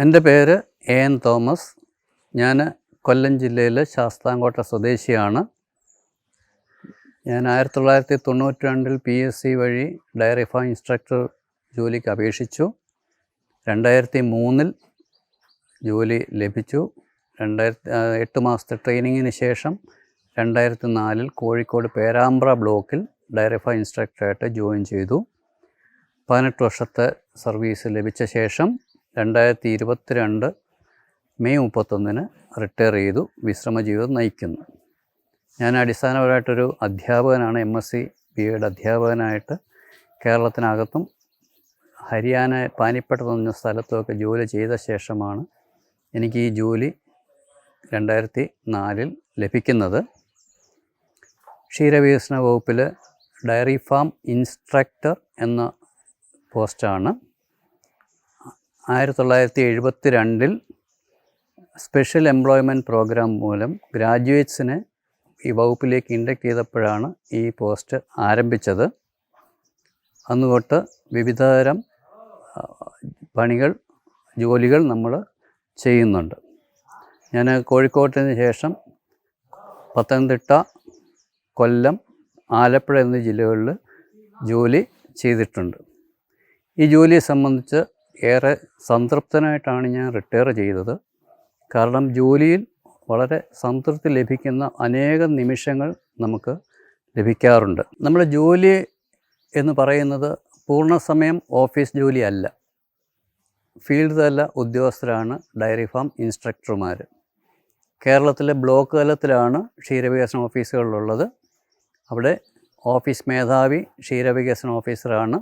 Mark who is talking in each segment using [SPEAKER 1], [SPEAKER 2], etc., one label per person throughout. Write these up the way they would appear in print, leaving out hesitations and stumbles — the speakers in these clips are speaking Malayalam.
[SPEAKER 1] എൻ്റെ പേര് എൻ തോമസ്. ഞാൻ കൊല്ലം ജില്ലയിലെ ശാസ്താംകോട്ട സ്വദേശിയാണ്. ഞാൻ 1992 PSC വഴി ഡയറി ഫാം ഇൻസ്ട്രക്ടർ ജോലിക്ക് അപേക്ഷിച്ചു. 2003 ജോലി ലഭിച്ചു. 8 മാസത്തെ ട്രെയിനിങ്ങിന് ശേഷം 2004 കോഴിക്കോട് പേരാമ്പ്ര ബ്ലോക്കിൽ ഡയറി ഫാം ഇൻസ്ട്രക്ടറായിട്ട് ജോയിൻ ചെയ്തു. 18 വർഷത്തെ സർവീസ് ലഭിച്ച ശേഷം 2022 മെയ് 31 റിട്ടയർ ചെയ്തു. വിശ്രമ ജീവിതം നയിക്കുന്നു. ഞാൻ അടിസ്ഥാനപരമായിട്ടൊരു അധ്യാപകനാണ്. MSc B.Ed അധ്യാപകനായിട്ട് കേരളത്തിനകത്തും ഹരിയാന പാനിപ്പട്ട് എന്ന സ്ഥലത്തുമൊക്കെ ജോലി ചെയ്ത ശേഷമാണ് എനിക്ക് ഈ ജോലി 2004 ലഭിക്കുന്നത്. ക്ഷീരവികസന വകുപ്പിൽ ഡയറി ഫാം ഇൻസ്ട്രക്ടർ എന്ന പോസ്റ്റാണ്. 1972 സ്പെഷ്യൽ എംപ്ലോയ്മെൻറ്റ് പ്രോഗ്രാം മൂലം ഗ്രാജുവേറ്റ്സിനെ ഈ വകുപ്പിലേക്ക് ഇൻഡക്റ്റ് ചെയ്തപ്പോഴാണ് ഈ പോസ്റ്റ് ആരംഭിച്ചത്. അന്നുതൊട്ട് വിവിധതരം ജോലികൾ നമ്മൾ ചെയ്യുന്നുണ്ട്. ഞാൻ കോഴിക്കോട്ടിന് ശേഷം പത്തനംതിട്ട, കൊല്ലം, ആലപ്പുഴ എന്നീ ജില്ലകളിൽ ജോലി ചെയ്തിട്ടുണ്ട്. ഈ ജോലിയെ സംബന്ധിച്ച് ഏറെ സംതൃപ്തനായിട്ടാണ് ഞാൻ റിട്ടയർ ചെയ്തത്. കാരണം ജോലിയിൽ വളരെ സംതൃപ്തി ലഭിക്കുന്ന അനേകം നിമിഷങ്ങൾ നമുക്ക് ലഭിക്കാറുണ്ട്. നമ്മുടെ ജോലി എന്ന് പറയുന്നത് പൂർണ്ണസമയം ഓഫീസ് ജോലിയല്ല. ഫീൽഡ് തല ഉദ്യോഗസ്ഥരാണ് ഡയറി ഫാം ഇൻസ്ട്രക്ടർമാർ. കേരളത്തിലെ ബ്ലോക്ക് തലത്തിലാണ് ക്ഷീരവികസന ഓഫീസുകളിലുള്ളത്. അവിടെ ഓഫീസ് മേധാവി ക്ഷീരവികസന ഓഫീസറാണ്.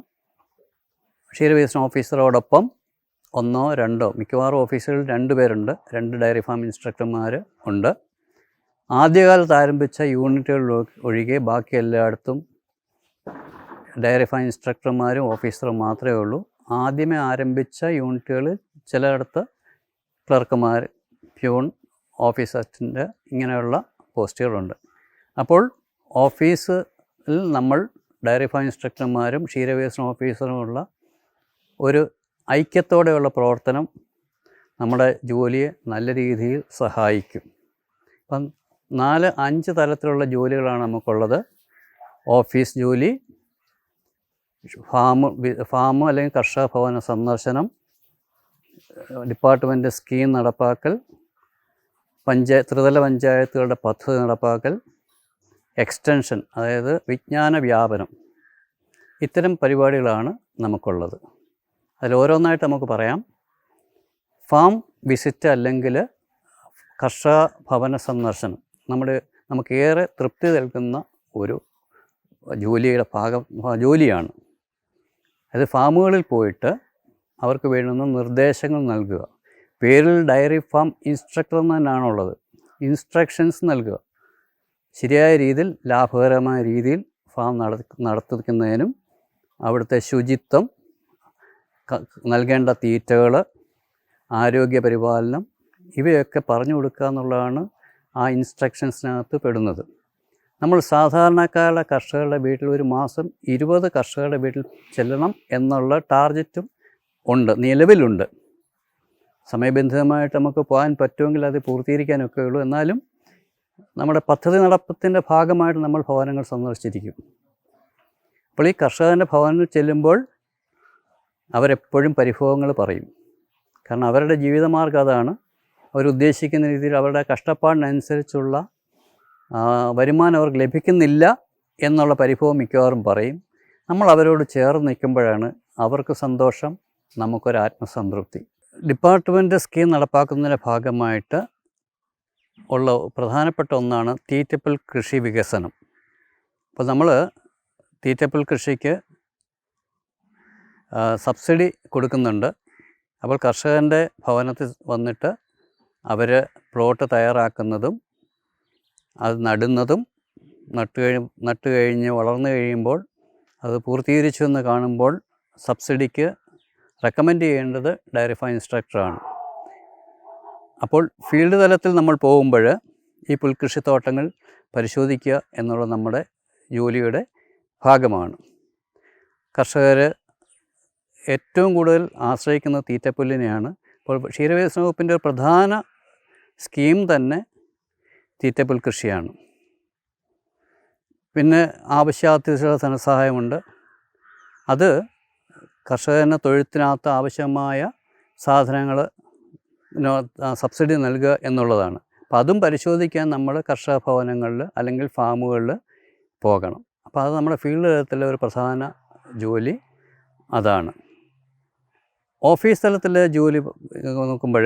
[SPEAKER 1] ക്ഷീരവികസന ഓഫീസറോടൊപ്പം ഒന്നോ രണ്ടോ, മിക്കവാറും ഓഫീസുകളിൽ 2 പേരുണ്ട്. 2 ഡയറി ഫാം ഇൻസ്ട്രക്ടർമാർ ഉണ്ട്. ആദ്യകാലത്ത് ആരംഭിച്ച യൂണിറ്റുകൾ ഒഴികെ ബാക്കി എല്ലായിടത്തും ഡയറി ഫാം ഇൻസ്ട്രക്ടർമാരും ഓഫീസറും മാത്രമേ ഉള്ളൂ. ആദ്യമേ ആരംഭിച്ച യൂണിറ്റുകളിൽ ചിലയിടത്ത് ക്ലർക്കുമാർ, പ്യൂൺ, ഓഫീസ് അസിസ്റ്റൻ്റ് ഇങ്ങനെയുള്ള പോസ്റ്റുകളുണ്ട്. അപ്പോൾ ഓഫീസിൽ നമ്മൾ ഡയറി ഫാം ഇൻസ്ട്രക്ടർമാരും ക്ഷീരവികസന ഓഫീസറുമുള്ള ഒരു ഐക്യത്തോടെയുള്ള പ്രവർത്തനം നമ്മുടെ ജോലിയെ നല്ല രീതിയിൽ സഹായിക്കും. അപ്പം 4-5 തലത്തിലുള്ള നമുക്കുള്ളത്. ഓഫീസ് ജോലി, ഫാം അല്ലെങ്കിൽ കർഷക ഭവന സന്ദർശനം, ഡിപ്പാർട്ട്മെൻറ്റ് സ്കീം നടപ്പാക്കൽ, ത്രിതല പഞ്ചായത്തുകളുടെ പദ്ധതി നടപ്പാക്കൽ, എക്സ്റ്റൻഷൻ അതായത് വിജ്ഞാന വ്യാപനം, ഇത്തരം പരിപാടികളാണ് നമുക്കുള്ളത്. അതിൽ ഓരോന്നായിട്ട് നമുക്ക് പറയാം. ഫാം വിസിറ്റ് അല്ലെങ്കിൽ കർഷക ഭവന സന്ദർശനം നമുക്കേറെ തൃപ്തി നൽകുന്ന ഒരു ജോലിയാണ്. അത് ഫാമുകളിൽ പോയിട്ട് അവർക്ക് വേണ്ടുന്ന നിർദ്ദേശങ്ങൾ നൽകുക. പേരിൽ ഡയറി ഫാം ഇൻസ്ട്രക്ടർ എന്ന് തന്നെയാണുള്ളത്. ഇൻസ്ട്രക്ഷൻസ് നൽകുക. ശരിയായ രീതിയിൽ ലാഭകരമായ രീതിയിൽ ഫാം നടത്തിക്കുന്നതിനും അവിടുത്തെ ശുചിത്വം, നൽകേണ്ട തീറ്റകൾ, ആരോഗ്യ പരിപാലനം ഇവയൊക്കെ പറഞ്ഞു കൊടുക്കുക എന്നുള്ളതാണ് ആ ഇൻസ്ട്രക്ഷൻസിനകത്ത് പെടുന്നത്. നമ്മൾ സാധാരണക്കാരുടെ കർഷകരുടെ വീട്ടിൽ ഒരു മാസം 20 കർഷകരുടെ വീട്ടിൽ ചെല്ലണം എന്നുള്ള ടാർഗറ്റും നിലവിലുണ്ട്. സമയബന്ധിതമായിട്ട് നമുക്ക് പോകാൻ പറ്റുമെങ്കിൽ അത് പൂർത്തീകരിക്കാനൊക്കെ ഉള്ളൂ. എന്നാലും നമ്മുടെ പദ്ധതി നടപ്പത്തിൻ്റെ ഭാഗമായിട്ട് നമ്മൾ ഭവനങ്ങൾ സന്ദർശിച്ചിരിക്കും. അപ്പോൾ ഈ കർഷകൻ്റെ ഭവനത്തിൽ ചെല്ലുമ്പോൾ അവരെപ്പോഴും പരിഭവങ്ങൾ പറയും. കാരണം അവരുടെ ജീവിതമാർഗ്ഗം അതാണ്. അവരുദ്ദേശിക്കുന്ന രീതിയിൽ അവരുടെ കഷ്ടപ്പാടിനനുസരിച്ചുള്ള വരുമാനം അവർക്ക് ലഭിക്കുന്നില്ല എന്നുള്ള പരിഭവം മിക്കവാറും പറയും. നമ്മൾ അവരോട് ചേർന്ന് നിൽക്കുമ്പോഴാണ് അവർക്ക് സന്തോഷം, നമുക്കൊരാത്മസംതൃപ്തി. ഡിപ്പാർട്ട്മെൻറ്റ് സ്കീം നടപ്പാക്കുന്നതിൻ്റെ ഭാഗമായിട്ട് ഉള്ള പ്രധാനപ്പെട്ട ഒന്നാണ് തീറ്റപ്പുൽ കൃഷി വികസനം. അപ്പോൾ നമ്മൾ തീറ്റപ്പുൽ കൃഷിക്ക് സബ്സിഡി കൊടുക്കുന്നുണ്ട്. അപ്പോൾ കർഷകൻ്റെ ഭവനത്തിൽ വന്നിട്ട് അവർ പ്ലോട്ട് തയ്യാറാക്കുന്നതും അത് നടുന്നതും നട്ട് കഴിഞ്ഞ് വളർന്നു കഴിയുമ്പോൾ അത് പൂർത്തീകരിച്ചു എന്ന് കാണുമ്പോൾ സബ്സിഡിക്ക് റെക്കമെൻഡ് ചെയ്യേണ്ടത് ഡയറി ഫാം ഇൻസ്ട്രക്ടറാണ്. അപ്പോൾ ഫീൽഡ് തലത്തിൽ നമ്മൾ പോകുമ്പോൾ ഈ പുൽകൃഷിത്തോട്ടങ്ങൾ പരിശോധിക്കുക എന്നുള്ളത് നമ്മുടെ ജോലിയുടെ ഭാഗമാണ്. കർഷകർ ഏറ്റവും കൂടുതൽ ആശ്രയിക്കുന്ന തീറ്റപ്പുല്ലിനെയാണ്. അപ്പോൾ ക്ഷീരവികസന വകുപ്പിൻ്റെ ഒരു പ്രധാന സ്കീം തന്നെ തീറ്റപ്പുൽ കൃഷിയാണ്. പിന്നെ ആവശ്യാർത്ഥികളുടെ ധനസഹായമുണ്ട്. അത് കർഷകന് തൊഴുത്തിനകത്ത് ആവശ്യമായ സാധനങ്ങൾ സബ്സിഡി നൽകുക എന്നുള്ളതാണ്. അപ്പോൾ അതും പരിശോധിക്കാൻ നമ്മൾ കർഷക ഭവനങ്ങളിൽ അല്ലെങ്കിൽ ഫാമുകളിൽ പോകണം. അപ്പോൾ അത് നമ്മുടെ ഫീൽഡ് തലത്തിലെ ഒരു പ്രധാന ജോലി അതാണ്. ഓഫീസ് തലത്തിലെ ജോലി നോക്കുമ്പോൾ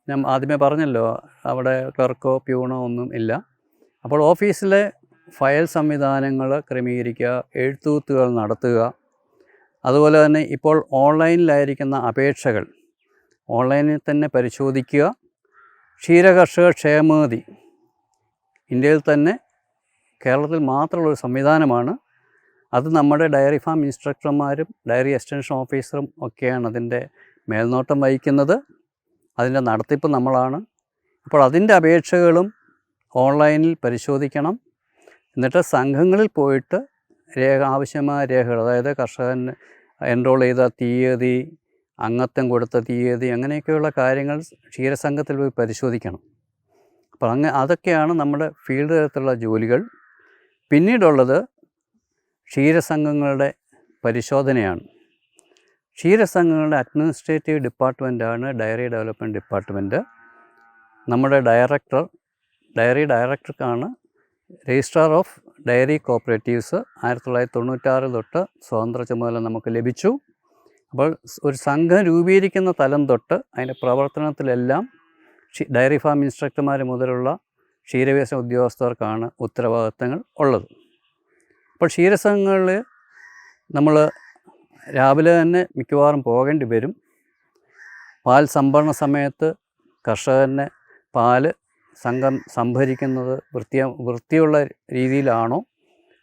[SPEAKER 1] ഞാൻ ആദ്യമേ പറഞ്ഞല്ലോ, അവിടെ ക്ലർക്കോ പ്യൂണോ ഒന്നും ഇല്ല. അപ്പോൾ ഓഫീസിലെ ഫയൽ സംവിധാനങ്ങൾ ക്രമീകരിക്കുക, എഴുത്തുകുത്തുകൾ നടത്തുക, അതുപോലെ തന്നെ ഇപ്പോൾ ഓൺലൈനിലായിരിക്കുന്ന അപേക്ഷകൾ ഓൺലൈനിൽ തന്നെ പരിശോധിക്കുക. ക്ഷീരകർഷക ക്ഷേമനിധി ഇന്ത്യയിൽ തന്നെ കേരളത്തിൽ മാത്രമുള്ളൊരു സംവിധാനമാണ്. അത് നമ്മുടെ ഡയറി ഫാം ഇൻസ്ട്രക്ടർമാരും ഡയറി എക്സ്റ്റൻഷൻ ഓഫീസറും ഒക്കെയാണ് അതിൻ്റെ മേൽനോട്ടം വഹിക്കുന്നത്. അതിൻ്റെ നടത്തിപ്പ് നമ്മളാണ്. അപ്പോൾ അതിൻ്റെ അപേക്ഷകളും ഓൺലൈനിൽ പരിശോധിക്കണം. എന്നിട്ട് സംഘങ്ങളിൽ പോയിട്ട് ആവശ്യമായ രേഖകൾ, അതായത് കർഷകൻ എൻറോൾ ചെയ്ത തീയതി, അംഗത്വം കൊടുത്ത തീയതി, അങ്ങനെയൊക്കെയുള്ള കാര്യങ്ങൾ ക്ഷീരസംഘത്തിൽ പോയി പരിശോധിക്കണം. അപ്പോൾ അതൊക്കെയാണ് നമ്മുടെ ഫീൽഡ് തലത്തിലുള്ള ജോലികൾ. പിന്നീടുള്ളത് ക്ഷീരസംഘങ്ങളുടെ പരിശോധനയാണ്. ക്ഷീരസംഘങ്ങളുടെ അഡ്മിനിസ്ട്രേറ്റീവ് ഡിപ്പാർട്ട്മെൻറ്റാണ് ഡയറി ഡെവലപ്മെൻറ്റ് ഡിപ്പാർട്ട്മെൻറ്റ്. നമ്മുടെ ഡയറി ഡയറക്ടർക്കാണ് രജിസ്ട്രാർ ഓഫ് ഡയറി കോപ്പറേറ്റീവ്സ് 1996 തൊട്ട് സ്വതന്ത്ര ചുമതല നമുക്ക് ലഭിച്ചു. അപ്പോൾ ഒരു സംഘം രൂപീകരിക്കുന്ന തലം തൊട്ട് അതിൻ്റെ പ്രവർത്തനത്തിലെല്ലാം ഡയറി ഫാം ഇൻസ്ട്രക്ടർമാർ മുതലുള്ള ക്ഷീരവികസന ഉദ്യോഗസ്ഥർക്കാണ് ഉത്തരവാദിത്തങ്ങൾ ഉള്ളത്. അപ്പോൾ ക്ഷീരസംഘങ്ങളിൽ നമ്മൾ രാവിലെ തന്നെ മിക്കവാറും പോകേണ്ടി വരും. പാൽ സംഭരണ സമയത്ത് കർഷകന് പാല് സംഘം സംഭരിക്കുന്നത് വൃത്തിയുള്ള രീതിയിലാണോ,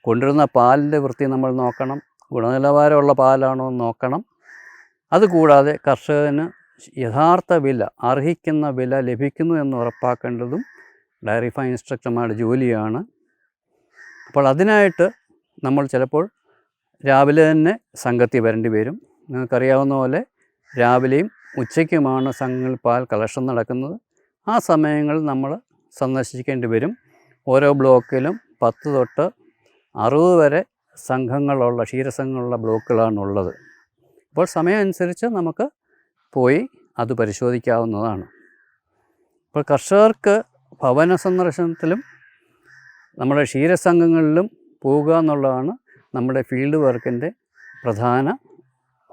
[SPEAKER 1] കൊണ്ടുവരുന്ന പാലിൻ്റെ വൃത്തി നമ്മൾ നോക്കണം, ഗുണനിലവാരമുള്ള പാലാണോ എന്ന് നോക്കണം. അതുകൂടാതെ കർഷകന് യഥാർത്ഥ വില, അർഹിക്കുന്ന വില ലഭിക്കുന്നു എന്ന് ഉറപ്പാക്കേണ്ടതും ഡയറി ഫാം ഇൻസ്ട്രക്ടർമാരുടെ ജോലിയാണ്. അപ്പോൾ അതിനായിട്ട് നമ്മൾ ചിലപ്പോൾ രാവിലെ തന്നെ സംഘത്തിൽ വരേണ്ടി വരും. നിങ്ങൾക്കറിയാവുന്ന പോലെ രാവിലെയും ഉച്ചയ്ക്കുമാണ് സംഘങ്ങളിൽ പാൽ കളക്ഷൻ നടക്കുന്നത്. ആ സമയങ്ങളിൽ നമ്മൾ സന്ദർശിക്കേണ്ടി വരും. ഓരോ ബ്ലോക്കിലും 10 തൊട്ട് 60 വരെ സംഘങ്ങളുള്ള ക്ഷീരസംഘങ്ങളുള്ള ബ്ലോക്കുകളാണുള്ളത്. അപ്പോൾ സമയം അനുസരിച്ച് നമുക്ക് പോയി അത് പരിശോധിക്കാവുന്നതാണ്. അപ്പോൾ കർഷകർക്ക് ഭവന സന്ദർശനത്തിലും നമ്മുടെ ക്ഷീരസംഘങ്ങളിലും പോവുക എന്നുള്ളതാണ് നമ്മുടെ ഫീൽഡ് വർക്കിൻ്റെ പ്രധാന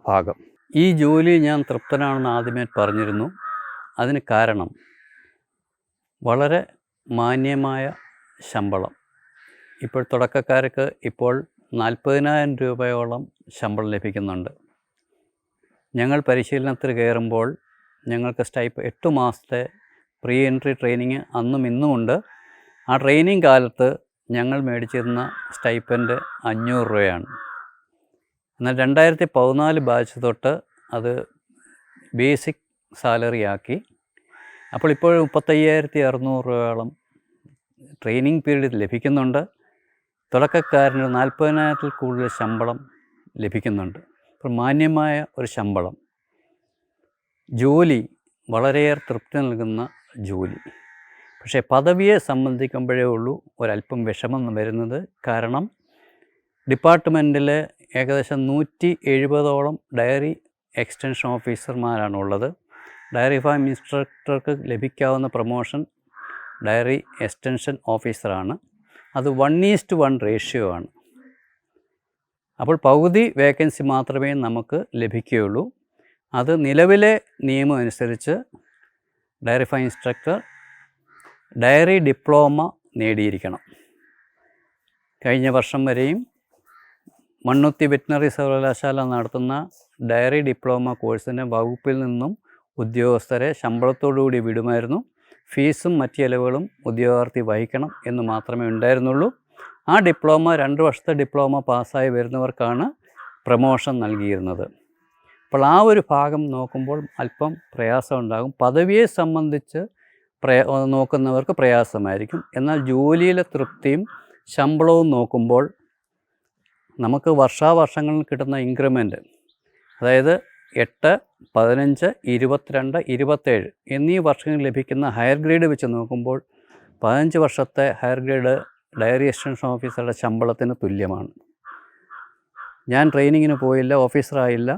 [SPEAKER 1] ഭാഗം. ഈ ജോലി ഞാൻ തൃപ്തനാണെന്ന് ആദ്യമേ പറഞ്ഞിരുന്നു. അതിന് കാരണം വളരെ മാന്യമായ ശമ്പളം. ഇപ്പോൾ തുടക്കക്കാർക്ക് ഇപ്പോൾ 40,000 രൂപയോളം ശമ്പളം ലഭിക്കുന്നുണ്ട്. ഞങ്ങൾ പരിശീലനത്തിൽ കയറുമ്പോൾ ഞങ്ങൾക്ക് 8 മാസത്തെ പ്രീ എൻട്രി ട്രെയിനിങ് അന്നും ഇന്നുമുണ്ട്. ആ ട്രെയിനിങ് കാലത്ത് ഞങ്ങൾ മേടിച്ചിരുന്ന സ്റ്റൈപ്പൻഡ് 500 രൂപയാണ്. എന്നാൽ 2014 ബാച്ച് തൊട്ട് അത് ബേസിക് സാലറി ആക്കി. അപ്പോൾ ഇപ്പോൾ 35,600 രൂപയോളം ട്രെയിനിങ് പീരീഡിൽ ലഭിക്കുന്നുണ്ട്. തുടക്കക്കാരന് 40,000-ൽ കൂടുതൽ ശമ്പളം ലഭിക്കുന്നുണ്ട്. അപ്പോൾ മാന്യമായ ഒരു ശമ്പളം. ജോലി വളരെയേറെ തൃപ്തി നൽകുന്ന ജോലി. പക്ഷേ പദവിയെ സംബന്ധിക്കുമ്പോഴേ ഉള്ളൂ ഒരല്പം വിഷമം വരുന്നത്. കാരണം ഡിപ്പാർട്ട്മെൻറ്റിൽ ഏകദേശം 170ഓളം ഡയറി എക്സ്റ്റൻഷൻ ഓഫീസർമാരാണുള്ളത്. ഡയറി ഫാം ഇൻസ്ട്രക്ടർക്ക് ലഭിക്കാവുന്ന പ്രൊമോഷൻ ഡയറി എക്സ്റ്റൻഷൻ ഓഫീസറാണ്. അത് 1:1 റേഷ്യോ ആണ്. അപ്പോൾ പകുതി വേക്കൻസി മാത്രമേ നമുക്ക് ലഭിക്കുകയുള്ളൂ. അത് നിലവിലെ നിയമം അനുസരിച്ച് dairy farm instructor dairy diploma നേടിയിരിക്കണം. കഴിഞ്ഞ വർഷം വരെയും മണ്ണുത്തി വെറ്റിനറി സർവകലാശാല നടത്തുന്ന ഡയറി ഡിപ്ലോമ കോഴ്സിൻ്റെ വകുപ്പിൽ നിന്നും ഉദ്യോഗസ്ഥരെ ശമ്പളത്തോടുകൂടി വിടുമായിരുന്നു. ഫീസും മറ്റ് ചിലവുകളും ഉദ്യോഗാർത്ഥി വഹിക്കണം എന്ന് മാത്രമേ ഉണ്ടായിരുന്നുള്ളൂ. ആ ഡിപ്ലോമ 2 വർഷത്തെ ഡിപ്ലോമ പാസ്സായി വരുന്നവർക്കാണ് പ്രമോഷൻ നൽകിയിരുന്നത്. അപ്പോൾ ആ ഒരു ഭാഗം നോക്കുമ്പോൾ അല്പം പ്രയാസം ഉണ്ടാകും. പദവിയെ സംബന്ധിച്ച് നോക്കുന്നവർക്ക് പ്രയാസമായിരിക്കും. എന്നാൽ ജോലിയിലെ തൃപ്തിയും ശമ്പളവും നോക്കുമ്പോൾ നമുക്ക് വർഷാവർഷങ്ങളിൽ കിട്ടുന്ന ഇൻക്രിമെൻറ്റ്, അതായത് 8, 15, 22, 27 എന്നീ വർഷങ്ങളിൽ ലഭിക്കുന്ന ഹയർ ഗ്രേഡ് വെച്ച് നോക്കുമ്പോൾ 15 വർഷത്തെ ഹയർ ഗ്രേഡ് ഡയറി എക്സ്റ്റൻഷൻ ഓഫീസറുടെ ശമ്പളത്തിന് തുല്യമാണ്. ഞാൻ ട്രെയിനിങ്ങിന് പോയില്ല, ഓഫീസറായില്ല.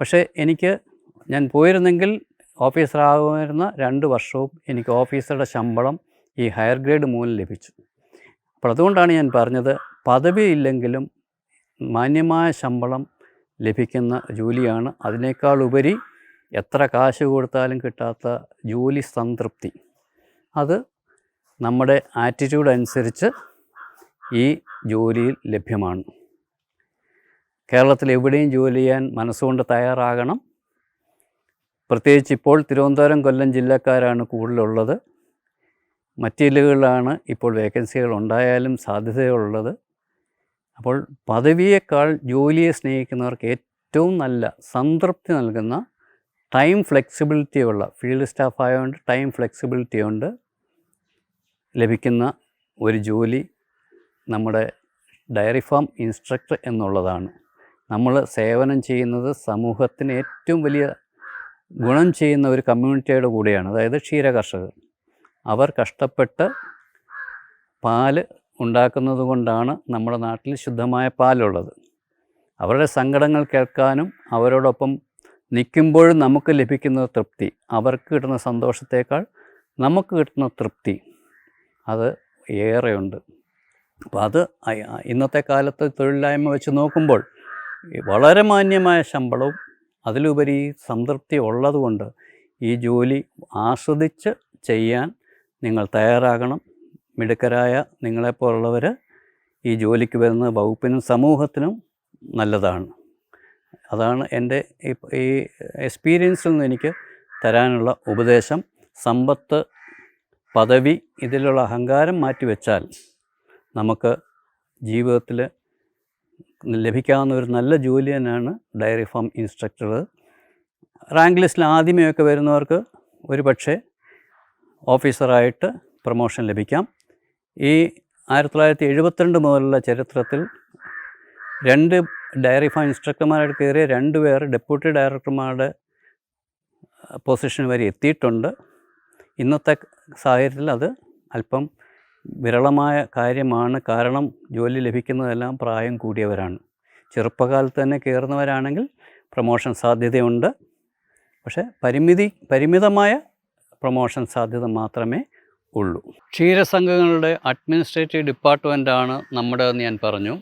[SPEAKER 1] പക്ഷേ ഞാൻ പോയിരുന്നെങ്കിൽ ഓഫീസറാകുമായിരുന്ന 2 വർഷവും എനിക്ക് ഓഫീസറുടെ ശമ്പളം ഈ ഹയർ ഗ്രേഡ് മൂലം ലഭിച്ചു. അപ്പോൾ അതുകൊണ്ടാണ് ഞാൻ പറഞ്ഞത്, പദവി ഇല്ലെങ്കിലും മാന്യമായ ശമ്പളം ലഭിക്കുന്ന ജോലിയാണ്. അതിനേക്കാൾ ഉപരി എത്ര കാശ് കൊടുത്താലും കിട്ടാത്ത ജോലി സംതൃപ്തി, അത് നമ്മുടെ ആറ്റിറ്റ്യൂഡ് അനുസരിച്ച് ഈ ജോലിയിൽ ലഭ്യമാണ്. കേരളത്തിൽ എവിടെയും ജോലി ചെയ്യാൻ മനസ്സുകൊണ്ട് തയ്യാറാകണം. പ്രത്യേകിച്ച് ഇപ്പോൾ തിരുവനന്തപുരം, കൊല്ലം ജില്ലക്കാരാണ് കൂടുതലുള്ളത്. മറ്റ് ജില്ലകളിലാണ് ഇപ്പോൾ വേക്കൻസികൾ ഉണ്ടായാലും സാധ്യതകളുള്ളത്. അപ്പോൾ പദവിയേക്കാൾ ജോലിയെ സ്നേഹിക്കുന്നവർക്ക് ഏറ്റവും നല്ല സംതൃപ്തി നൽകുന്ന, ടൈം ഫ്ലെക്സിബിലിറ്റിയുള്ള, ഫീൽഡ് സ്റ്റാഫ് ആയതുകൊണ്ട് ടൈം ഫ്ലെക്സിബിലിറ്റി കൊണ്ട് ലഭിക്കുന്ന ഒരു ജോലി നമ്മുടെ ഡയറി ഫാം ഇൻസ്ട്രക്ടർ എന്നുള്ളതാണ്. നമ്മൾ സേവനം ചെയ്യുന്നത് സമൂഹത്തിന് ഏറ്റവും വലിയ ഗുണം ചെയ്യുന്ന ഒരു കമ്മ്യൂണിറ്റിയുടെ കൂടെയാണ്, അതായത് ക്ഷീരകർഷകർ. അവർ കഷ്ടപ്പെട്ട് പാല് ഉണ്ടാക്കുന്നത് കൊണ്ടാണ് നമ്മുടെ നാട്ടിൽ ശുദ്ധമായ പാലുള്ളത്. അവരുടെ സങ്കടങ്ങൾ കേൾക്കാനും അവരോടൊപ്പം നിൽക്കുമ്പോഴും നമുക്ക് ലഭിക്കുന്ന തൃപ്തി, അവർക്ക് കിട്ടുന്ന സന്തോഷത്തേക്കാൾ നമുക്ക് കിട്ടുന്ന തൃപ്തി അത് ഏറെയുണ്ട്. അപ്പോൾ അത് ഇന്നത്തെ കാലത്ത് തൊഴിലില്ലായ്മ വെച്ച് നോക്കുമ്പോൾ വളരെ മാന്യമായ ശമ്പളവും അതിലുപരി സംതൃപ്തി ഉള്ളതുകൊണ്ട് ഈ ജോലി ആസ്വദിച്ച് ചെയ്യാൻ നിങ്ങൾ തയ്യാറാകണം. മിടുക്കരായ നിങ്ങളെപ്പോലുള്ളവർ ഈ ജോലിക്ക് വരുന്ന വകുപ്പിനും സമൂഹത്തിനും നല്ലതാണ്. അതാണ് എൻ്റെ ഈ എക്സ്പീരിയൻസിൽ നിന്ന് എനിക്ക് തരാനുള്ള ഉപദേശം. സമ്പത്ത്, പദവി, ഇതിലുള്ള അഹങ്കാരം മാറ്റിവെച്ചാൽ നമുക്ക് ജീവിതത്തിൽ ലഭിക്കാവുന്ന ഒരു നല്ല ജോലി തന്നെയാണ് ഡയറി ഫാം ഇൻസ്ട്രക്ടർ. റാങ്ക് ലിസ്റ്റിൽ ആദ്യമേയൊക്കെ വരുന്നവർക്ക് ഒരു പക്ഷേ ഓഫീസറായിട്ട് പ്രൊമോഷൻ ലഭിക്കാം. ഈ 1972 മുതലുള്ള ചരിത്രത്തിൽ 2 ഡയറി ഫാം ഇൻസ്ട്രക്ടർമാരായിട്ട് കയറിയ 2 പേർ ഡെപ്യൂട്ടി ഡയറക്ടർമാരുടെ പൊസിഷൻ വരെ എത്തിയിട്ടുണ്ട്. ഇന്നത്തെ സാഹചര്യത്തിൽ അത് അല്പം വിരളമായ കാര്യമാണ്. കാരണം ജോലി ലഭിക്കുന്നതെല്ലാം പ്രായം കൂടിയവരാണ്. ചെറുപ്പകാലത്ത് തന്നെ കയറുന്നവരാണെങ്കിൽ പ്രൊമോഷൻ സാധ്യതയുണ്ട്. പക്ഷേ പരിമിതമായ പ്രൊമോഷൻ സാധ്യത മാത്രമേ ഉള്ളൂ. ക്ഷീരസംഘങ്ങളുടെ അഡ്മിനിസ്ട്രേറ്റീവ് ഡിപ്പാർട്ട്മെൻറ്റാണ് നമ്മുടേതെന്ന് ഞാൻ പറഞ്ഞു.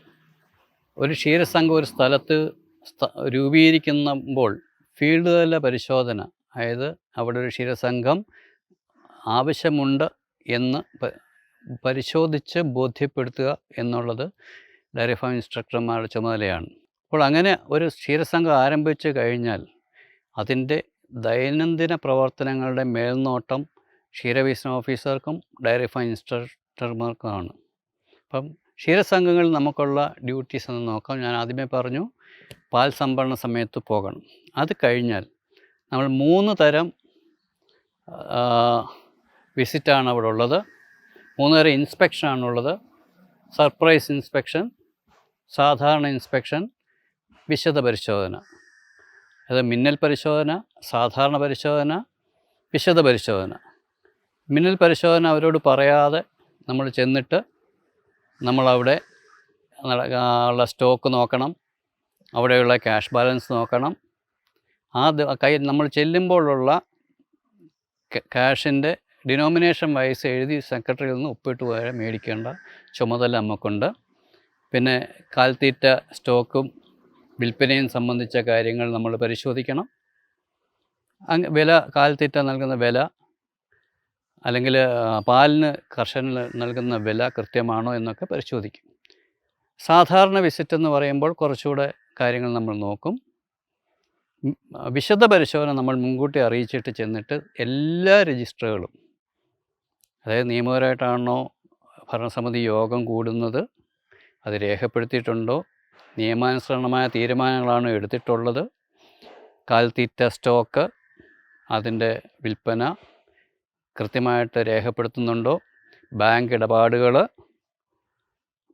[SPEAKER 1] ഒരു ക്ഷീരസംഘം ഒരു സ്ഥലത്ത് രൂപീകരിക്കുമ്പോൾ ഫീൽഡ് തല പരിശോധന, അതായത് അവിടെ ഒരു ക്ഷീരസംഘം ആവശ്യമുണ്ട് എന്ന് പരിശോധിച്ച് ബോധ്യപ്പെടുത്തുക എന്നുള്ളത് ഡയറി ഫാം ഇൻസ്ട്രക്ടർമാരുടെ ചുമതലയാണ്. അപ്പോൾ അങ്ങനെ ഒരു ക്ഷീരസംഘം ആരംഭിച്ചു കഴിഞ്ഞാൽ അതിൻ്റെ ദൈനംദിന പ്രവർത്തനങ്ങളുടെ മേൽനോട്ടം ക്ഷീരവികസന ഓഫീസർക്കും ഡയറി ഫാം ഇൻസ്ട്രക്ടർമാർക്കുമാണ്. അപ്പം ക്ഷീരസംഘങ്ങളിൽ നമുക്കുള്ള ഡ്യൂട്ടീസ് എന്ന് നോക്കാം. ഞാൻ ആദ്യമേ പറഞ്ഞു, പാൽ സംഭരണ സമയത്ത് പോകണം. അത് കഴിഞ്ഞാൽ നമ്മൾ 3 തരം വിസിറ്റാണ് അവിടെ ഉള്ളത്. 3 തരം ഇൻസ്പെക്ഷനാണുള്ളത്. സർപ്രൈസ് ഇൻസ്പെക്ഷൻ, സാധാരണ ഇൻസ്പെക്ഷൻ, വിശദ പരിശോധന. അത് മിന്നൽ പരിശോധന, സാധാരണ പരിശോധന, വിശദ പരിശോധന. മിന്നൽ പരിശോധന അവരോട് പറയാതെ നമ്മൾ ചെന്നിട്ട് നമ്മളവിടെ ഉള്ള സ്റ്റോക്ക് നോക്കണം, അവിടെയുള്ള ക്യാഷ് ബാലൻസ് നോക്കണം. നമ്മൾ ചെല്ലുമ്പോഴുള്ള ക്യാഷിൻ്റെ ഡിനോമിനേഷൻ വൈസ് എഴുതി സെക്രട്ടറിയിൽ നിന്ന് ഒപ്പിട്ട് പോയാൽ മേടിക്കേണ്ട ചുമതല നമുക്കുണ്ട്. പിന്നെ കാൽത്തീറ്റ സ്റ്റോക്കും വിൽപ്പനയും സംബന്ധിച്ച കാര്യങ്ങൾ നമ്മൾ പരിശോധിക്കണം. വില, കാൽത്തീറ്റ നൽകുന്ന വില, അല്ലെങ്കിൽ പാലിന് കർഷകന് നൽകുന്ന വില കൃത്യമാണോ എന്നൊക്കെ പരിശോധിക്കും. സാധാരണ വിസിറ്റ് എന്ന് പറയുമ്പോൾ കുറച്ചുകൂടെ കാര്യങ്ങൾ നമ്മൾ നോക്കും. വിശദ പരിശോധന നമ്മൾ മുൻകൂട്ടി അറിയിച്ചിട്ട് ചെന്നിട്ട് എല്ലാ രജിസ്റ്ററുകളും, അതായത് നിയമപരമായിട്ടാണോ ഭരണസമിതി യോഗം കൂടുന്നത്, അത് രേഖപ്പെടുത്തിയിട്ടുണ്ടോ, നിയമാനുസരണമായ തീരുമാനങ്ങളാണോ എടുത്തിട്ടുള്ളത്, കാൽത്തീറ്റ സ്റ്റോക്ക്, അതിൻ്റെ വിൽപ്പന കൃത്യമായിട്ട് രേഖപ്പെടുത്തുന്നുണ്ടോ, ബാങ്ക് ഇടപാടുകൾ,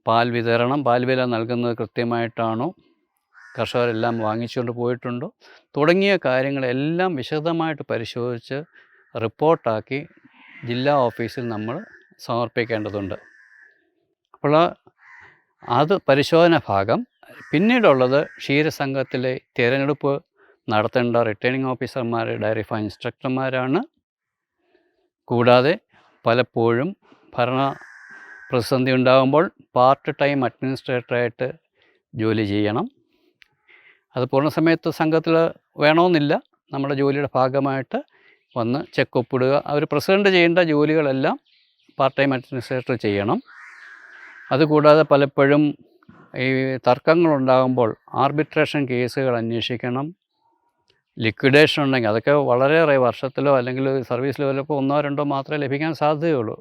[SPEAKER 1] പാൽ വിതരണം, പാൽ വില നൽകുന്നത് കൃത്യമായിട്ടാണോ, കർഷകരെല്ലാം വാങ്ങിച്ചുകൊണ്ട് പോയിട്ടുണ്ടോ തുടങ്ങിയ കാര്യങ്ങളെല്ലാം വിശദമായിട്ട് പരിശോധിച്ച് റിപ്പോർട്ടാക്കി ജില്ലാ ഓഫീസിൽ നമ്മൾ സമർപ്പിക്കേണ്ടതുണ്ട്. അപ്പോൾ അത് പരിശോധന ഭാഗം. പിന്നീടുള്ളത് ക്ഷീരസംഘത്തിലെ തിരഞ്ഞെടുപ്പ് നടത്തേണ്ട റിട്ടേണിംഗ് ഓഫീസർമാർ, ഡയറി ഫാം ഇൻസ്ട്രക്ടർമാരാണ്. കൂടാതെ പലപ്പോഴും ഭരണ പ്രതിസന്ധി ഉണ്ടാകുമ്പോൾ പാർട്ട് ടൈം അഡ്മിനിസ്ട്രേറ്ററായിട്ട് ജോലി ചെയ്യണം. അത് പൂർണ്ണസമയത്ത് സംഘത്തിൽ വേണമെന്നില്ല. നമ്മുടെ ജോലിയുടെ ഭാഗമായിട്ട് വന്ന് ചെക്ക് ഒപ്പിടുക. അവർ പ്രസിഡൻറ്റ് ചെയ്യേണ്ട ജോലികളെല്ലാം പാർട്ട് ടൈം അഡ്മിനിസ്ട്രേറ്റർ ചെയ്യണം. അതുകൂടാതെ പലപ്പോഴും ഈ തർക്കങ്ങളുണ്ടാകുമ്പോൾ ആർബിട്രേഷൻ കേസുകൾ അന്വേഷിക്കണം. ലിക്വിഡേഷൻ ഉണ്ടെങ്കിൽ അതൊക്കെ വളരെയേറെ വർഷത്തിലോ അല്ലെങ്കിൽ സർവീസ് ലെവലൊക്കെ 1-2 മാത്രമേ ലഭിക്കാൻ സാധ്യതയുള്ളൂ.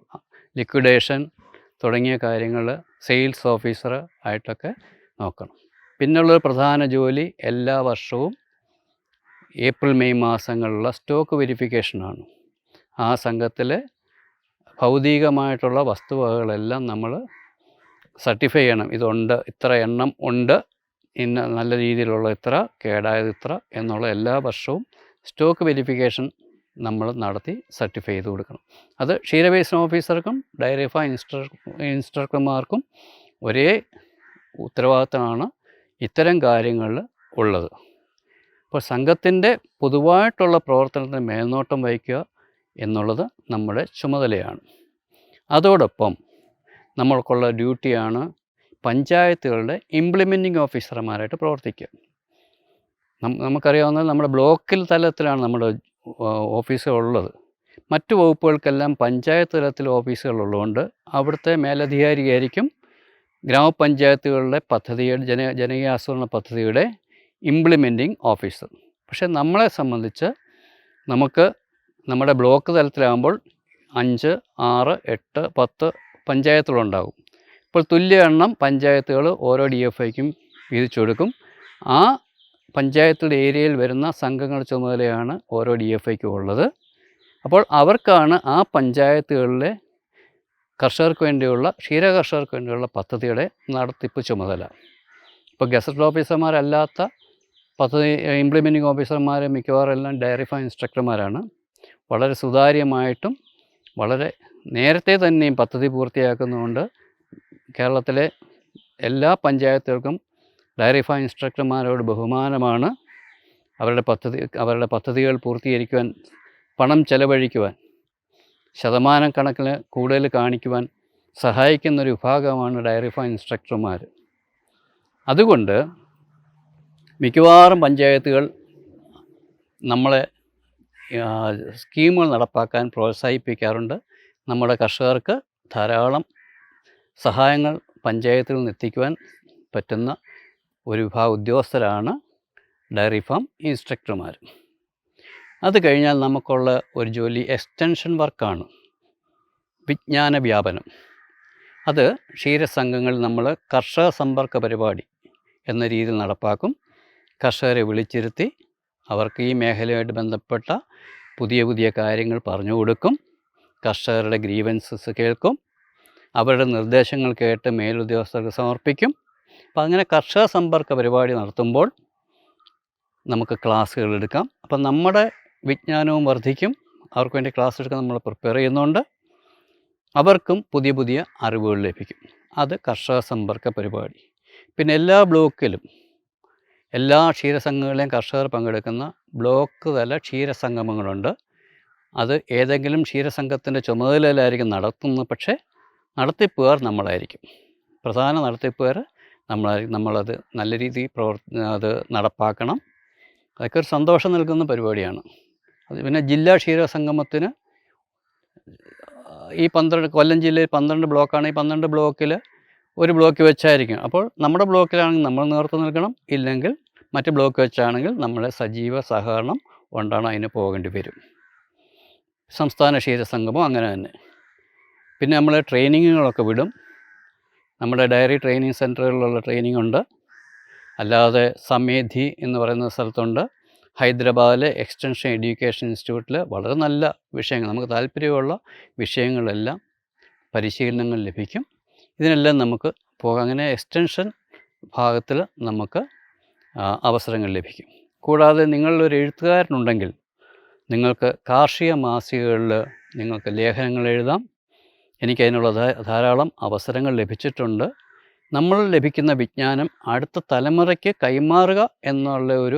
[SPEAKER 1] ലിക്വിഡേഷൻ തുടങ്ങിയ കാര്യങ്ങൾ സെയിൽസ് ഓഫീസർ ആയിട്ടൊക്കെ നോക്കണം. പിന്നുള്ളൊരു പ്രധാന ജോലി എല്ലാ വർഷവും ഏപ്രിൽ മെയ് മാസങ്ങളിലുള്ള സ്റ്റോക്ക് വെരിഫിക്കേഷനാണ്. ആ സംഘത്തിലെ ഭൗതികമായിട്ടുള്ള വസ്തുവകകളെല്ലാം നമ്മൾ സർട്ടിഫൈ ചെയ്യണം. ഇതുണ്ട്, ഇത്ര എണ്ണം ഉണ്ട്, ഇന്ന നല്ല രീതിയിലുള്ള ഇത്ര, കേടായത് ഇത്ര എന്നുള്ള എല്ലാ വർഷവും സ്റ്റോക്ക് വെരിഫിക്കേഷൻ നമ്മൾ നടത്തി സർട്ടിഫൈ ചെയ്ത് കൊടുക്കണം. അത് ക്ഷീരവികസന ഓഫീസർക്കും ഡയറി ഫാം ഇൻസ്ട്രക്ടർമാർക്കും ഒരേ ഉത്തരവാദിത്തമാണ് ഇത്തരം കാര്യങ്ങളിൽ ഉള്ളത്. അപ്പോൾ സംഘത്തിൻ്റെ പൊതുവായിട്ടുള്ള പ്രവർത്തനത്തിന് മേൽനോട്ടം വഹിക്കുക എന്നുള്ളത് നമ്മുടെ ചുമതലയാണ്. അതോടൊപ്പം നമ്മൾക്കുള്ള ഡ്യൂട്ടിയാണ് പഞ്ചായത്തുകളുടെ ഇംപ്ലിമെൻറ്റിംഗ് ഓഫീസർമാരായിട്ട് പ്രവർത്തിക്കുക. നമുക്കറിയാവുന്നത് നമ്മുടെ ബ്ലോക്കിൽ തലത്തിലാണ് നമ്മുടെ ഓഫീസുകളുള്ളത്. മറ്റു വകുപ്പുകൾക്കെല്ലാം പഞ്ചായത്ത് തലത്തിൽ ഓഫീസുകളുള്ളതുകൊണ്ട് അവിടുത്തെ മേലധികാരിയായിരിക്കും ഗ്രാമപഞ്ചായത്തുകളുടെ പദ്ധതിയുടെ ജനകീയാസൂത്രണ പദ്ധതിയുടെ ഇംപ്ലിമെൻറ്റിംഗ് ഓഫീസർ. പക്ഷേ നമ്മളെ സംബന്ധിച്ച് നമുക്ക് നമ്മുടെ ബ്ലോക്ക് തലത്തിലാകുമ്പോൾ 5, 6, 8, 10 പഞ്ചായത്തുകളുണ്ടാകും. ഇപ്പോൾ തുല്യ എണ്ണം പഞ്ചായത്തുകൾ ഓരോ DFIക്കും വീതിച്ചു കൊടുക്കും. ആ പഞ്ചായത്തുകളുടെ ഏരിയയിൽ വരുന്ന സംഘങ്ങളുടെ ചുമതലയാണ് ഓരോ DFIക്കും ഉള്ളത്. അപ്പോൾ അവർക്കാണ് ആ പഞ്ചായത്തുകളിലെ കർഷകർക്ക് വേണ്ടിയുള്ള ക്ഷീരകർഷകർക്ക് വേണ്ടിയുള്ള പദ്ധതിയുടെ നടത്തിപ്പ് ചുമതല. ഇപ്പോൾ ഗസറ്റഡ് ഓഫീസർമാരല്ലാത്ത പദ്ധതി ഇംപ്ലിമെൻറ്റിംഗ് ഓഫീസർമാർ മിക്കവാറും എല്ലാം ഡയറി ഫാം ഇൻസ്ട്രക്ടർമാരാണ്. വളരെ സുതാര്യമായിട്ടും വളരെ നേരത്തെ തന്നെയും പദ്ധതി പൂർത്തിയാക്കുന്നതുകൊണ്ട് കേരളത്തിലെ എല്ലാ പഞ്ചായത്തുകൾക്കും ഡയറി ഫാം ഇൻസ്ട്രക്ടർമാരോട് ബഹുമാനമാണ്. അവരുടെ പദ്ധതികൾ പൂർത്തീകരിക്കുവാൻ, പണം ചെലവഴിക്കുവാൻ, ശതമാനം കണക്കിന് കൂടുതൽ കാണിക്കുവാൻ സഹായിക്കുന്നൊരു വിഭാഗമാണ് ഡയറി ഫാം ഇൻസ്ട്രക്ടർമാർ. അതുകൊണ്ട് മിക്കവാറും പഞ്ചായത്തുകൾ നമ്മളെ സ്കീമുകൾ നടപ്പാക്കാൻ പ്രോത്സാഹിപ്പിക്കാറുണ്ട്. നമ്മുടെ കർഷകർക്ക് ധാരാളം സഹായങ്ങൾ പഞ്ചായത്തിൽ നിന്ന് എത്തിക്കുവാൻ പറ്റുന്ന ഒരു വിഭാഗം ഉദ്യോഗസ്ഥരാണ് ഡയറി ഫാം ഇൻസ്ട്രക്ടർമാർ. അത് കഴിഞ്ഞാൽ നമുക്കുള്ള ഒരു ജോലി എക്സ്റ്റൻഷൻ വർക്കാണ്, വിജ്ഞാന വ്യാപനം. അത് ക്ഷീരസംഘങ്ങളിൽ നമ്മൾ കർഷക സമ്പർക്ക പരിപാടി എന്ന രീതിയിൽ നടപ്പാക്കും. കർഷകരെ വിളിച്ചിരുത്തി അവർക്ക് ഈ മേഖലയുമായിട്ട് ബന്ധപ്പെട്ട പുതിയ പുതിയ കാര്യങ്ങൾ പറഞ്ഞു കൊടുക്കും. കർഷകരുടെ ഗ്രീവൻസസ് കേൾക്കും. അവരുടെ നിർദ്ദേശങ്ങൾ കേട്ട് മേലുദ്യോഗസ്ഥർക്ക് സമർപ്പിക്കും. അപ്പോൾ അങ്ങനെ കർഷക സമ്പർക്ക പരിപാടി നടത്തുമ്പോൾ നമുക്ക് ക്ലാസ്സുകൾ എടുക്കാം. അപ്പം നമ്മുടെ വിജ്ഞാനവും വർദ്ധിക്കും. അവർക്ക് വേണ്ടി ക്ലാസ് എടുക്കാൻ നമ്മൾ പ്രിപ്പയർ ചെയ്യുന്നുണ്ട്. അവർക്കും പുതിയ പുതിയ അറിവുകൾ ലഭിക്കും. അത് കർഷക സമ്പർക്ക പരിപാടി. പിന്നെ എല്ലാ ബ്ലോക്കിലും എല്ലാ ക്ഷീരസംഘങ്ങളിലെയും കർഷകർ പങ്കെടുക്കുന്ന ബ്ലോക്ക് തല ക്ഷീരസംഗമങ്ങളുണ്ട്. അത് ഏതെങ്കിലും ക്ഷീരസംഘത്തിൻ്റെ ചുമതലയിലായിരിക്കും നടത്തുന്നത്. പക്ഷേ നടത്തിപ്പുകാർ നമ്മളായിരിക്കും. പ്രധാന നടത്തിപ്പുകാർ നമ്മളത് നല്ല രീതിയിൽ അത് നടപ്പാക്കണം. അതൊക്കെ ഒരു സന്തോഷം നൽകുന്ന പരിപാടിയാണ്. അത് പിന്നെ ജില്ലാ ക്ഷീരസംഗമത്തിന് ഈ 12 കൊല്ലം ജില്ലയിൽ 12 ബ്ലോക്കാണ്. ഈ 12 ബ്ലോക്കിൽ ഒരു ബ്ലോക്ക് വെച്ചായിരിക്കും. അപ്പോൾ നമ്മുടെ ബ്ലോക്കിലാണെങ്കിൽ നമ്മൾ നേതൃത്വം നൽകണം. ഇല്ലെങ്കിൽ മറ്റ് ബ്ലോക്ക് വെച്ചാണെങ്കിൽ നമ്മളെ സജീവ സഹകരണം കൊണ്ടാണ് അതിന് പോകേണ്ടി വരും. സംസ്ഥാന ക്ഷീരസംഗമം അങ്ങനെ തന്നെ. പിന്നെ നമ്മൾ ട്രെയിനിങ്ങുകളൊക്കെ വിടും. നമ്മുടെ ഡയറി ട്രെയിനിങ് സെൻറ്ററുകളിലുള്ള ട്രെയിനിങ് ഉണ്ട്. അല്ലാതെ സമേധി എന്ന് പറയുന്ന സ്ഥലത്തുണ്ട്. ഹൈദരാബാദിലെ എക്സ്റ്റൻഷൻ എഡ്യൂക്കേഷൻ ഇൻസ്റ്റിറ്റ്യൂട്ടിൽ വളരെ നല്ല വിഷയങ്ങൾ, നമുക്ക് താല്പര്യമുള്ള വിഷയങ്ങളെല്ലാം പരിശീലനങ്ങൾ ലഭിക്കും. ഇതിനെല്ലാം നമുക്ക് പോകാം. അങ്ങനെ എക്സ്റ്റൻഷൻ ഭാഗത്തിൽ നമുക്ക് അവസരങ്ങൾ ലഭിക്കും. കൂടാതെ നിങ്ങളൊരു എഴുത്തുകാരനുണ്ടെങ്കിൽ നിങ്ങൾക്ക് കാർഷിക മാസികകളിൽ നിങ്ങൾക്ക് ലേഖനങ്ങൾ എഴുതാം. എനിക്കതിനുള്ള ധാരാളം അവസരങ്ങൾ ലഭിച്ചിട്ടുണ്ട്. നമ്മൾ ലഭിക്കുന്ന വിജ്ഞാനം അടുത്ത തലമുറയ്ക്ക് കൈമാറുക എന്നുള്ള ഒരു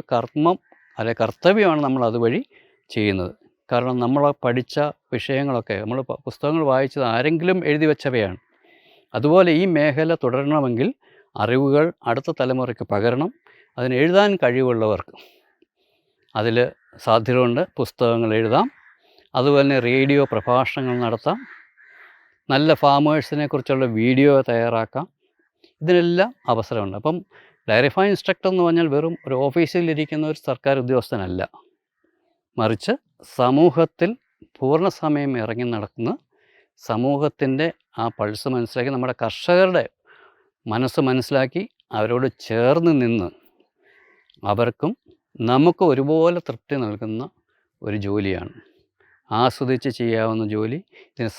[SPEAKER 1] കർത്തവ്യമാണ് നമ്മൾ അതുവഴി ചെയ്യുന്നത്. കാരണം നമ്മൾ പഠിച്ച വിഷയങ്ങളൊക്കെ നമ്മൾ പുസ്തകങ്ങൾ വായിച്ചത് ആരെങ്കിലും എഴുതി വെച്ചവയാണ്. അതുപോലെ ഈ മേഖല തുടരണമെങ്കിൽ അറിവുകൾ അടുത്ത തലമുറയ്ക്ക് പകരണം. അതിന് എഴുതാൻ കഴിവുള്ളവർക്ക് അതിൽ സാധ്യതയുണ്ട്. പുസ്തകങ്ങൾ എഴുതാം, അതുപോലെ തന്നെ റേഡിയോ പ്രഭാഷണങ്ങൾ നടത്താം, നല്ല ഫാമേഴ്സിനെ കുറിച്ചുള്ള വീഡിയോ തയ്യാറാക്കാം. ഇതിനെല്ലാം അവസരമുണ്ട്. അപ്പം ഡയറി ഫാം ഇൻസ്ട്രക്ടർ എന്ന് പറഞ്ഞാൽ വെറും ഒരു ഓഫീസിലിരിക്കുന്ന ഒരു സർക്കാർ ഉദ്യോഗസ്ഥനല്ല, മറിച്ച് സമൂഹത്തിൽ പൂർണ്ണസമയം ഇറങ്ങി നടക്കുന്ന, സമൂഹത്തിൻ്റെ ആ പൾസ് മനസ്സിലാക്കി, നമ്മുടെ കർഷകരുടെ മനസ്സ് മനസ്സിലാക്കി അവരോട് ചേർന്ന് നിന്ന് അവർക്കും നമുക്ക് ഒരുപോലെ തൃപ്തി നൽകുന്ന ഒരു ജോലിയാണ്. ആസ്വദിച്ച് ചെയ്യാവുന്ന ജോലി. ഇതിന്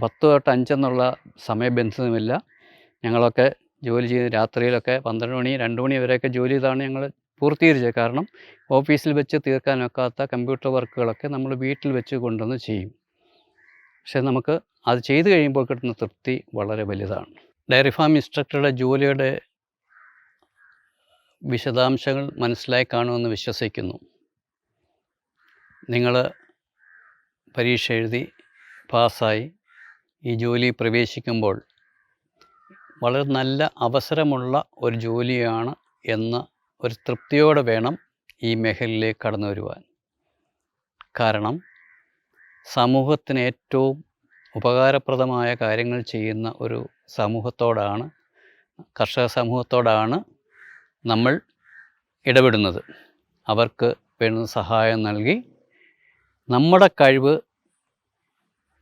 [SPEAKER 1] 10 തൊട്ട് 5 എന്നുള്ള സമയബന്ധിതമില്ല. ഞങ്ങളൊക്കെ ജോലി ചെയ്യുന്ന രാത്രിയിലൊക്കെ 12 മണി 2 മണി വരെയൊക്കെ ജോലി ചെയ്താണ് ഞങ്ങൾ പൂർത്തീകരിച്ചത്. കാരണം ഓഫീസിൽ വെച്ച് തീർക്കാനൊക്കാത്ത കമ്പ്യൂട്ടർ വർക്കുകളൊക്കെ നമ്മൾ വീട്ടിൽ വെച്ച് കൊണ്ടുവന്ന് ചെയ്യും. പക്ഷേ നമുക്ക് അത് ചെയ്ത് കഴിയുമ്പോൾ കിട്ടുന്ന തൃപ്തി വളരെ വലുതാണ്. ഡയറി ഫാം ഇൻസ്ട്രക്ടറുടെ ജോലിയുടെ വിശദാംശങ്ങൾ മനസ്സിലായി കാണുമെന്ന് വിശ്വസിക്കുന്നു. നിങ്ങൾ പരീക്ഷ എഴുതി പാസ്സായി ഈ ജോലി പ്രവേശിക്കുമ്പോൾ വളരെ നല്ല അവസരമുള്ള ഒരു ജോലിയാണ് എന്ന ഒരു തൃപ്തിയോടെ വേണം ഈ മേഖലയിലേക്ക് കടന്നു വരുവാൻ. കാരണം സമൂഹത്തിന് ഏറ്റവും ഉപകാരപ്രദമായ കാര്യങ്ങൾ ചെയ്യുന്ന ഒരു സമൂഹത്തോടാണ്, കർഷക സമൂഹത്തോടാണ് നമ്മൾ ഇടപെടുന്നത്. അവർക്ക് വേണ്ടുന്ന സഹായം നൽകി നമ്മുടെ കഴിവ്,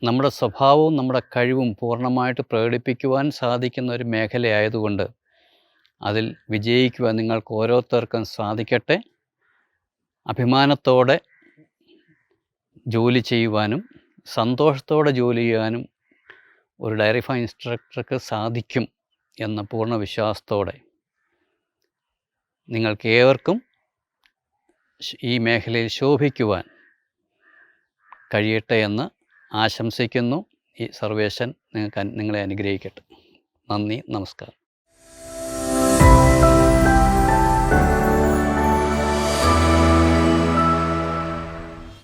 [SPEAKER 1] നമ്മുടെ സ്വഭാവവും നമ്മുടെ കഴിവും പൂർണ്ണമായിട്ട് പ്രകടിപ്പിക്കുവാൻ സാധിക്കുന്ന ഒരു മേഖലയായതുകൊണ്ട് അതിൽ വിജയിക്കുവാൻ നിങ്ങൾക്ക് ഓരോരുത്തർക്കും സാധിക്കട്ടെ. അഭിമാനത്തോടെ ജോലി ചെയ്യുവാനും സന്തോഷത്തോടെ ജോലി ചെയ്യാനും ഒരു ഡയറി ഫാം ഇൻസ്ട്രക്ടർക്ക് സാധിക്കും എന്ന പൂർണ്ണ വിശ്വാസത്തോടെ നിങ്ങൾക്ക് ഏവർക്കും ഈ മേഖലയിൽ ശോഭിക്കുവാൻ കഴിയട്ടെ എന്ന് ആശംസിക്കുന്നു. ഈ സർവേശ്വരൻ നിങ്ങളെ അനുഗ്രഹിക്കട്ടെ. നന്ദി, നമസ്കാരം.